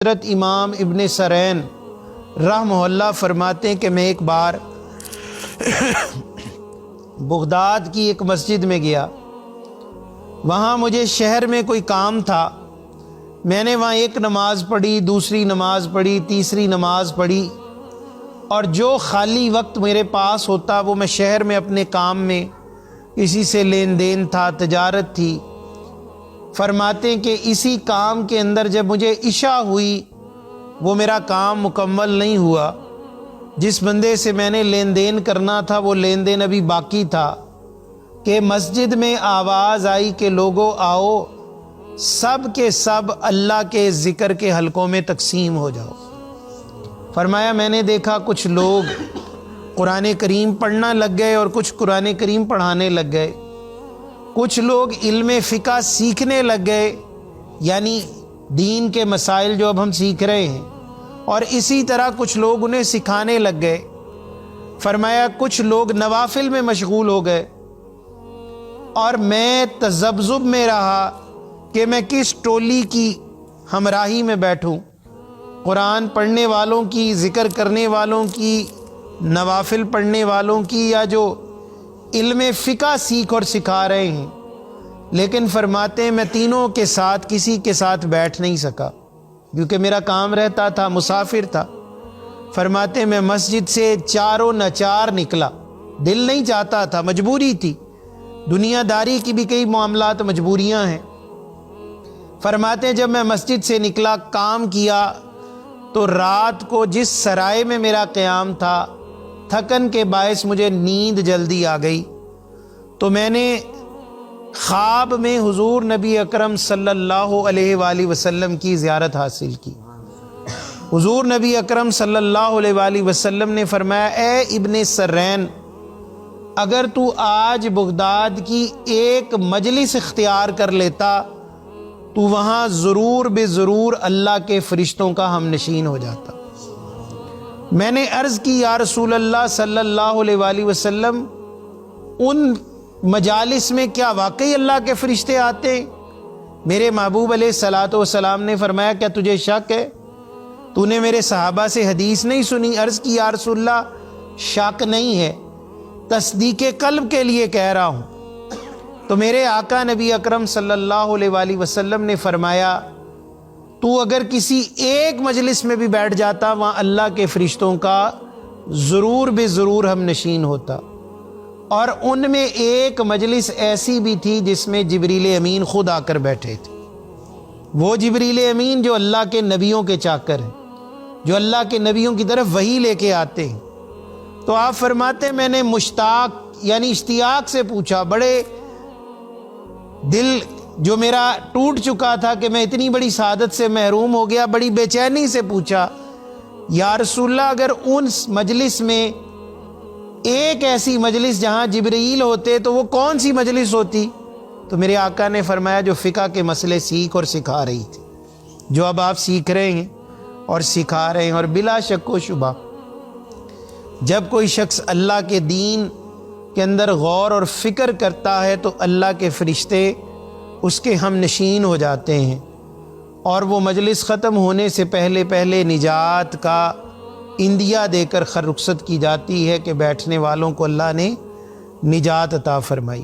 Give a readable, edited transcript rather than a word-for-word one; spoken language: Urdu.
حضرت امام ابن سرین رحمہ اللہ فرماتے ہیں کہ میں ایک بار بغداد کی ایک مسجد میں گیا. وہاں مجھے شہر میں کوئی کام تھا. میں نے وہاں ایک نماز پڑھی، دوسری نماز پڑھی، تیسری نماز پڑھی، اور جو خالی وقت میرے پاس ہوتا وہ میں شہر میں اپنے کام میں کسی سے لین دین تھا، تجارت تھی. فرماتے ہیں کہ اسی کام کے اندر جب مجھے عشاء ہوئی، وہ میرا کام مکمل نہیں ہوا. جس بندے سے میں نے لین دین کرنا تھا وہ لین دین ابھی باقی تھا کہ مسجد میں آواز آئی کہ لوگوں آؤ، سب کے سب اللہ کے ذکر کے حلقوں میں تقسیم ہو جاؤ. فرمایا میں نے دیکھا کچھ لوگ قرآن کریم پڑھنا لگ گئے اور کچھ قرآن کریم پڑھانے لگ گئے. کچھ لوگ علم فقہ سیکھنے لگ گئے، یعنی دین کے مسائل جو اب ہم سیکھ رہے ہیں، اور اسی طرح کچھ لوگ انہیں سکھانے لگ گئے. فرمایا کچھ لوگ نوافل میں مشغول ہو گئے، اور میں تذبذب میں رہا کہ میں کس ٹولی کی ہمراہی میں بیٹھوں، قرآن پڑھنے والوں کی، ذکر کرنے والوں کی، نوافل پڑھنے والوں کی، یا جو علم فقہ سیکھ اور سکھا رہے ہیں. لیکن فرماتے ہیں میں تینوں کے ساتھ کسی کے ساتھ بیٹھ نہیں سکا کیونکہ میرا کام رہتا تھا، مسافر تھا. فرماتے ہیں میں مسجد سے چاروں ناچار نکلا. دل نہیں چاہتا تھا، مجبوری تھی. دنیا داری کی بھی کئی معاملات مجبوریاں ہیں. فرماتے ہیں جب میں مسجد سے نکلا، کام کیا، تو رات کو جس سرائے میں میرا قیام تھا، تھکن کے باعث مجھے نیند جلدی آ گئی. تو میں نے خواب میں حضور نبی اکرم صلی اللہ علیہ وآلہ وسلم کی زیارت حاصل کی. حضور نبی اکرم صلی اللہ علیہ وآلہ وسلم نے فرمایا اے ابن سرین، اگر تو آج بغداد کی ایک مجلس اختیار کر لیتا تو وہاں ضرور بے ضرور اللہ کے فرشتوں کا ہم نشین ہو جاتا. میں نے عرض کی یا رسول اللہ صلی اللہ علیہ وآلہ وسلم، ان مجالس میں کیا واقعی اللہ کے فرشتے آتے ہیں؟ میرے محبوب علیہ الصلوۃ والسلام نے فرمایا کیا تجھے شک ہے؟ تو نے میرے صحابہ سے حدیث نہیں سنی؟ عرض کی یا رسول اللہ شک نہیں ہے، تصدیق قلب کے لیے کہہ رہا ہوں. تو میرے آقا نبی اکرم صلی اللہ علیہ وآلہ وسلم نے فرمایا تو اگر کسی ایک مجلس میں بھی بیٹھ جاتا وہاں اللہ کے فرشتوں کا ضرور بے ضرور ہم نشین ہوتا. اور ان میں ایک مجلس ایسی بھی تھی جس میں جبریل امین خود آ کر بیٹھے تھے. وہ جبریل امین جو اللہ کے نبیوں کے چاکر ہیں، جو اللہ کے نبیوں کی طرف وحی لے کے آتے ہیں. تو آپ فرماتے ہیں میں نے مشتاق یعنی اشتیاق سے پوچھا، بڑے دل جو میرا ٹوٹ چکا تھا کہ میں اتنی بڑی سعادت سے محروم ہو گیا، بڑی بے چینی سے پوچھا یا رسول اللہ اگر ان مجلس میں ایک ایسی مجلس جہاں جبرائیل ہوتے تو وہ کون سی مجلس ہوتی؟ تو میرے آقا نے فرمایا جو فقہ کے مسئلے سیکھ اور سکھا رہی تھی، جو اب آپ سیکھ رہے ہیں اور سکھا رہے ہیں. اور بلا شک و شبہ جب کوئی شخص اللہ کے دین کے اندر غور اور فکر کرتا ہے تو اللہ کے فرشتے اس کے ہم نشین ہو جاتے ہیں، اور وہ مجلس ختم ہونے سے پہلے پہلے نجات کا اندیا دے کر رخصت کی جاتی ہے کہ بیٹھنے والوں کو اللہ نے نجات عطا فرمائی.